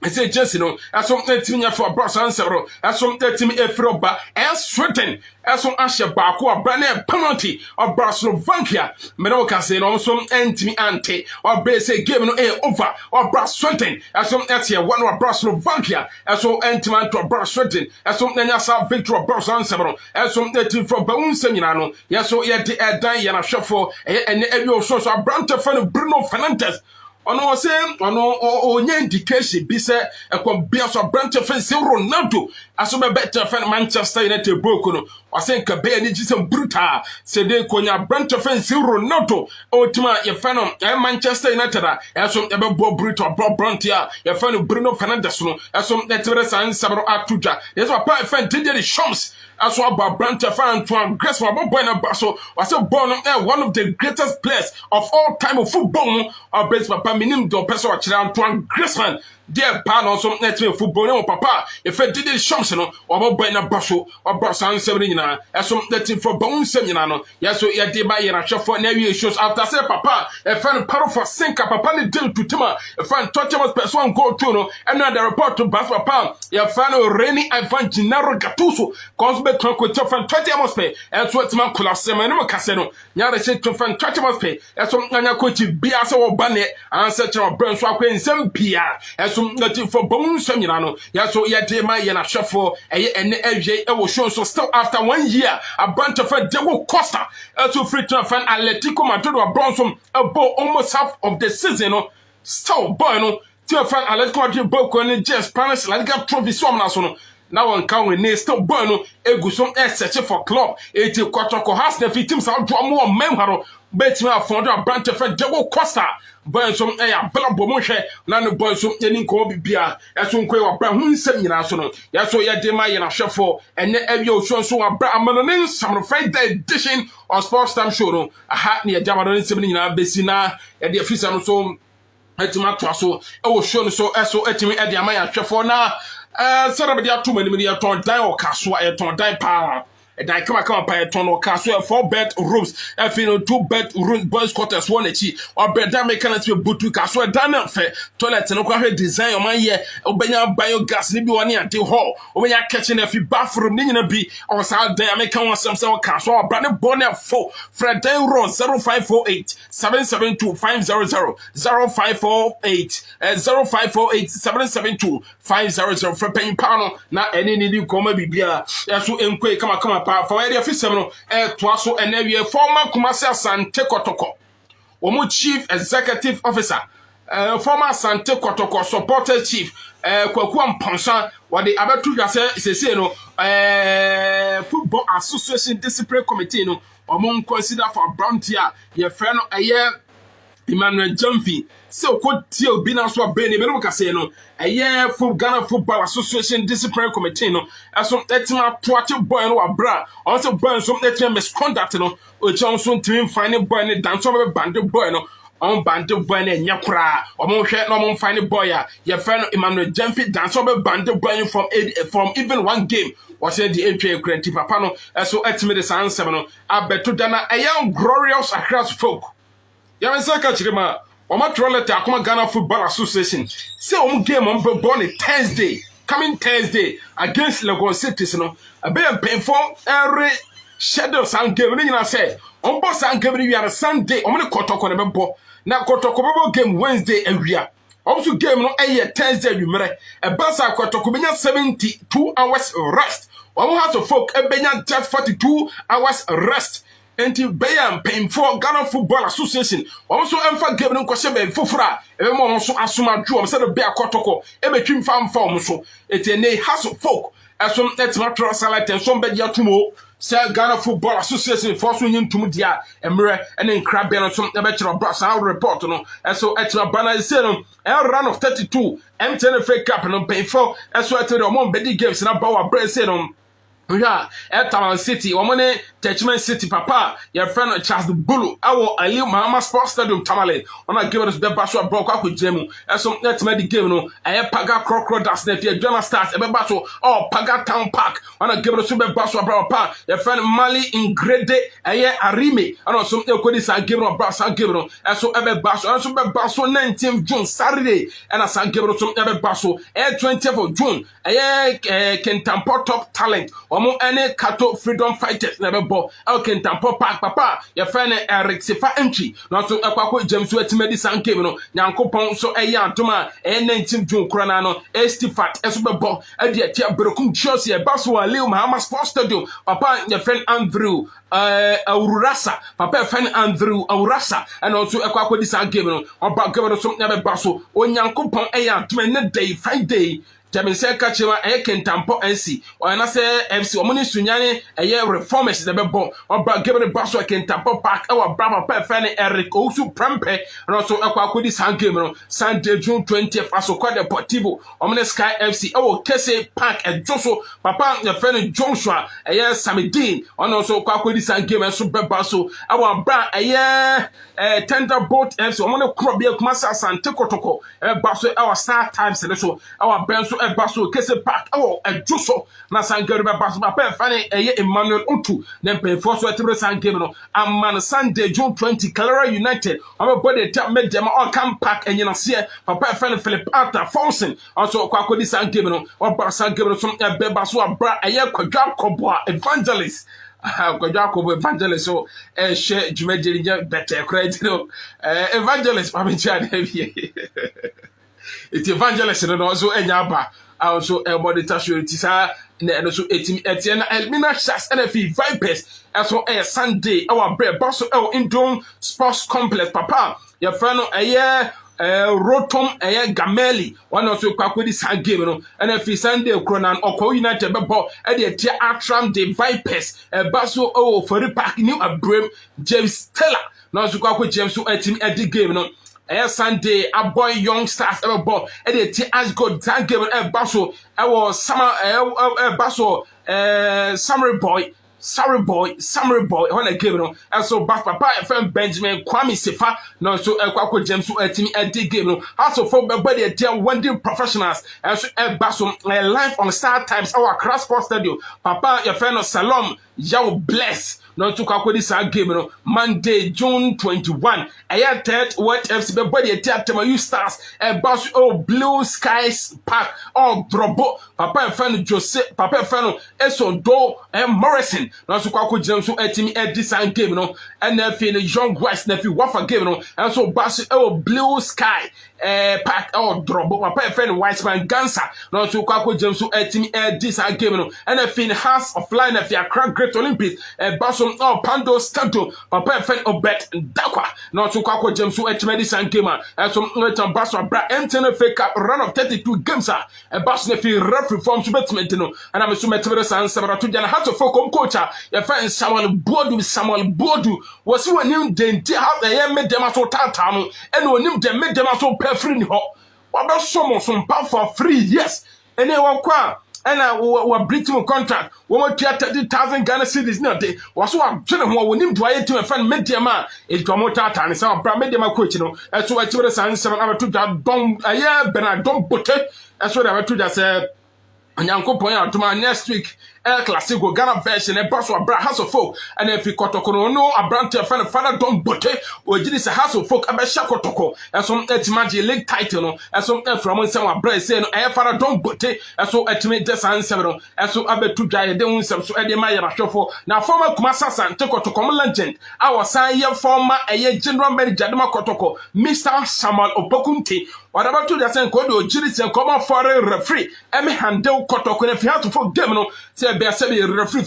I say Jesse no asom etimi for bros answer asom etimi efroba threaten asom ahye baako abane penalty of Slovakia me no can say no so entimi ante or be say game no over or threaten asom etie one of Slovakia asom entimi ante threaten asom nanya sa victory of bros answer asom etimi for baunsa nyina no yeso ye de edan ye na hwefo ene ebi so abrante fa no Bruno Fernandes ono say ono onye indication bi say ekobia so branch offense Ronaldo aso be better fan Manchester United boko no o say nka be ani gisem brutal say de konya branch offense Ronaldo otima ye fan Manchester United aso e be bo brutal bro brontia ye fan Bruno Fernandes no aso etere san sabro atuja yes papa fan tede shoms aso about branch fan Antoine Griezmann boy na so was one of the greatest players of all time of football or best papa minim do person Antoine Griezmann dear pan on some net football no papa if I did it shoms no or by na basso or brassan 70 as some that for bone seminano yes so ya de by na for na shows after say papa a fan paro for sink papa ni deal to tima a fan touchable person go to no and the report to bas papa ya fan rainy and fan Gennaro Gattuso cause be tronco to fan 20 must pay and so it's man colasema no casino nya de say to fan 20 must pay as some nya coach bia say wo bane answer to brand so akwen sem pia as some that for bone seminano ya so ya de my na for ene awie e wo show so still after 1 year a bunch of Diego Costa to free to fan Atletico Madrid or Bronson about almost half of the season no still boy no to fan Atletico Madrid book on just Spanish La Liga trophy so no now on count we still boy no egusom search for club it Kotoko has the teams out draw more memharo bet me found a branch of Diego Costa boy some bela bomo hwe na no boy some any ko bibia eso nkwe wa bra hu nsem nyina so no ya so ya de ma ye na hwefo ene awie osuo so wa bra amano ne nsam Friday edition of Sports Time Show no aha ne ya jamado nsem nyina besi na ya de afisa no so etima to so e wo show no so eso etimi e de ama ya hwefo na sara be de atoma ni ya ton dan o kaso ya ton dan pa and I come by a ton of castle, 4 bedrooms, I feel 2 bedrooms, boys' quarters, 1 each, or bed that mechanics with boot to castle, done fair, toilets and okay design on my year, Obenya biogas, maybe 1 year until hall, or when you're catching a few bathroom, Nina B, or South there, make some castle, or Brandon Bonner 4, Fred Day Road 0548 772 500 0548 0548 772 500 for paying panel, not any new comma bibia, as you inquire, come for area officer no toaso enewie former Kumasi Asante Kotoko omo chief executive officer former Asante Kotoko supporter chief Kwaku Amponsa what the abetu say no football association discipline committee no omo consider for Browntia ye friend no Emmanuel Jamfi so ko tie obi na so abeni be no ka say no Ghana Football Association Disciplinary Committee no aso etima toate boy no abra also boy so etima misconduct no o chon so team fine boy ne dance be band boy no on band boy na nya kra o mo hwe no mo fine boy a ye friend Emmanuel Jamfi dance be band boy from even one game was the HA Grant papa no aso etima the sansem no abeto dana glorious across folk ya nsaka chirima o ma trollet akoma Ghana Football Association say o game on born Thursday coming Thursday against Lagos City no abe painful every schedule san game ni na say on boss san game ni we Sunday o me Kotoko na bebo na Kotoko bebo game Wednesday awia also game no Thursday nwumere e basa Kotoko benya 72 hours rest o have to folk e benya just 42 hours rest enti bayam painful Ghana Football Association also emfa game no kwose be fofura e mo so asoma dwo se be Kotoko e betwim fam fam so eti ne has folk asom etima trosalite and some be atumo se Ghana Football Association for so nyintum dia emre ene nkra be no so e be kire brasa report no eso etima bana se no run of 32 MTN FA Cup no painful eso etima mo be di games na ba wa bre se no yeah, Etaman City, Omone, Techman City, Papa, your friend Charles Bulu, our Ali Mahama Sports Stadium Tamale, on a give us the Basho broke up with Jemu, and some net medic game, no, I have Paga Crocro Das Net, your German stars, a Basso, or Paga Town Park, on a give us super Basho Brapa, your friend Mali in Grade, a Arime, and also Elkodis and Gibron Brass and Gibron, and so ever Basso, and super Basso 19th June, Saturday, and as I give us some ever Basso, 20th of June, a Kentampo top talent. Omo ene Kato freedom fighters na bebo el Kentampo Park papa your friend Eric Sifa entry no so ekwakwo James Wetimedi san game no nyankopon so adoma 19 June krona no Estifat eso bebo ade atia Berekum Chelsea Basso Aliu Mahama Sports Stadium papa your friend Andrew Aurasa papa friend Andrew Aurasa and also ekwakwo di san game no oba game no so na beba so onyankopon adoma ne day Friday Jaminse Kachima Kentampo NC or anase MC Omuni Sunyani reformers the bebo or Gabriel Basso Kentampo Park our Brava Fanny Eric Osu Prampe and also Aquakudi San Gamer Sunday June 20th aso kwa Deportivo Omne Sky FC Kese Park and Joso Papa your friend Joshua Samidin and also Aquakudi San Gamer Super Basso our bra Thunderbolt FC Omne Krobia Kumasa San Tekotoko Basso our Star Times and so our Benso Basso Kese Park Joso na San Gamer Basso Papa Fanny Emmanuel Untu then pay for so at San Gamer and Sunday June 20 Calera United our body tap made them all come pack and you know see Papa Fan Philip Arthur Fonson also Kwakodi San Gabriel or San Gabriel some Bebaso Bra Kwadwa Koboa evangelist Kwadwa Koboa evangelist so share Jumedi better credit evangelist Pamicha it's evangelist and also Enyaba also monitor tisa and also Etienne Elmina Shas NFE Vipers as well as Sunday our bread Basso Indom Sports Complex Papa your friend Rotom Gameli one also Kwakodi San Game no NFE Sunday Cronan Oko United Bebo and the Tia Atram de Vipers Basso for the park new Abram James Stella no also Kwakodi James so team at the game no Sunday, a boy young stars ever bought, and the as good San Gabriel Basso, our summer Basso, summer boy, when I gave it and so back Papa FM Benjamin Kwame Sefa, no so Kwako James who at me at the game, also for body at one day professionals, and so Basso live on Star Times, our Cross Sports Studio, Papa, your friend of Salom, Yao bless. No to Kwakodi San Game no Monday June 21 third what FC body at you stars Basso Blue Skies Park Drobo Papa fan Jose Papa fan Eson Do Morrison no to Kwako James so at me at this San Game no and the young West nephew Wafa Game no and so Basso Blue Sky Park Drobo Papa fan Wiseman Gansa no to Kwako James so at me at this San Game no and the House of Line of the Great Olympics Basso Pando Stanto, Papa Fen Obet Dakwa, not to Kwako James who at Medicine Gamer, and some Basso Bra Anthony Fake Up run of 32 games, a Bass Nephew referee from Subetmentino, and I'm a Sumetra San Sabaratu and Hato Fokum Coacha, your friend Samuel Bodu, was you a new dente how they made them so tatam, and when you made them so perfect. What about some power for 3 years? And they were qua. And our Britain contract, 30,000 Ghana cedis not day. Was so I'm telling you, we need to wait to a friend Mediama, a Tomota, and some Mediama coach, you know, as to what you were saying, 7 hours to that bomb, a year, but I don't put it. That's what I would do. That said, and Uncle point out to my next week. El Clasico Ghana version and Basso Abra House of Folk and if you Kotokono no a brand to a friend father don't bote or it is a house of folk about Shakotoko and some Etimaji League title and some from some bread saying I father don't bote and so Etimate Desan Several and so Abbott to die don't some so Eddie Maya Shofo now former Kumasa San Tokotoko legend our sign year former a general manager Jadama Kotoko Mr. Samuel Opokunti whatever to the same code or Jiris and common foreign referee Emi Handel Kotoko if you have to forget no say be a referee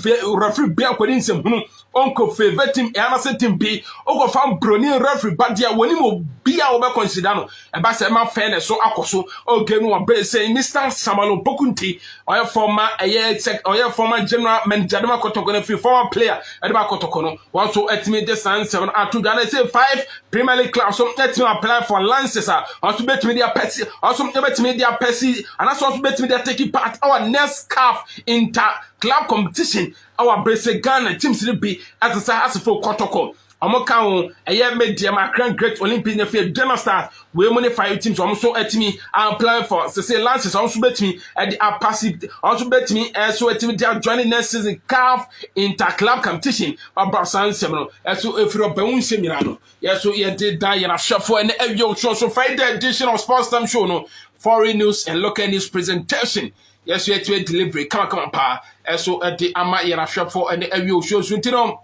be akwadin sem hunu onko favor team e anase team bi ogo fam broni referee badia woni mo bia wo be consider no e ba say ma fairness so akoso o game no be say Mr. Samuel Opokunti oya former general manager dem akotoko na former player e dem akotoko no want to etime the San 7 atu Ghana say 5 Premier League clubs so let me apply for Lances also bet me their Percy also bet me their Percy and also bet me their taking part our next CAF inter club competition our Brese Ghana teams will be at the Sahas for Kotoko. Amoka a year made the Great Olympic Nephew General Stars. We money 5 teams also at me. I'm applying for say Lances also bet me at the passive also bet me as so at me they are joining next season CAF inter club competition about San Seminole. As so if you're Beun Semirano. Yes, so you did die and a shuffle and every show. So Friday edition of Sports Time Show no foreign news and local news presentation. Yes, we have to delivery. Come on, pa. So at the Ama Yana for and the Avio shows with you.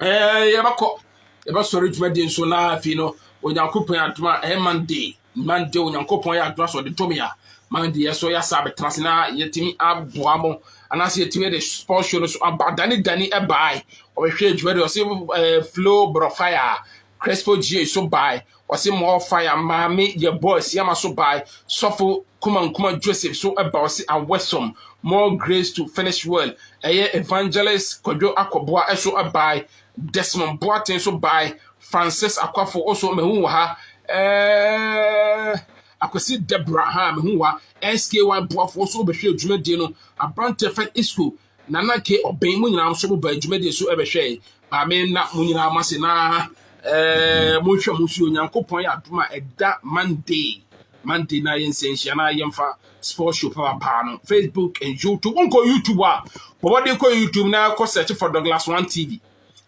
Yabako. Yaba sorry to me, so now, if you know, when you're cooking at Monday, when you're cooking at Dross or the Tomia, Monday, so ya sabe, Transina, Yetimi Abuamo, and I see the sports shows about Danny a buy, or a shade where you see Flow Brofire, Crespo G so buy. ɔse more fire maame your boys yama so by sɔfo kuma Joseph so about ɔse awesom more grace to finish well evangelist Kojo Akoboa eso by Desmond Boateng so by Francis Akwafo also mehu ha akwasi Deborah ha mehu wa SK1 boafo so behwe adwumadie no abrante fet isco nana ke oben mu nyina so ba adwumadie so ebehwe maame na mu nyina amase na mo hwe mo so Onyankopon ya adoma eda Monday na yensenhia na yemfa sports show pa no Facebook and YouTube onko YouTube a bobode ko YouTube na ko search for Douglas One TV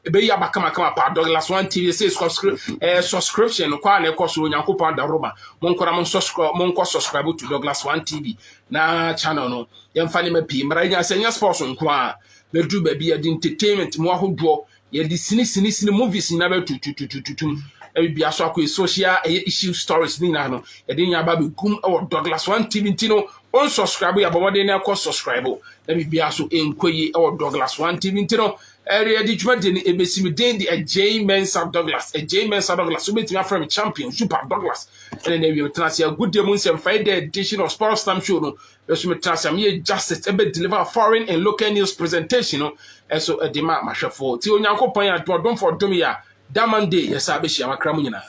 ebe ya bakama pa Douglas One TV say subscription kwa na ko so Onyankopon da roba monkora mon subscribe to Douglas One TV na channel no yemfa ne mapi mara nya senya sports nko a na du ba bi ya entertainment mo ahodo ya di sini movies na ba tututututum ebi aso akọ social issue stories ni na no ya de nya ba be gum e Douglas One TV ntino on subscribe ya bobode na ko subscribe na bi aso enkoyi e Douglas One TV ntino area di dwuma de ni ebesi mi den di J Mensa Douglas so betimi aframe champion Super Douglas and then we transia good day mun sem Friday edition of Sports Time show no so me transia me justice ebe deliver foreign and local news presentation no so edema mahwefo ti Onyankopon ya dodom for dom ya that Monday yes abehia makra mu nyina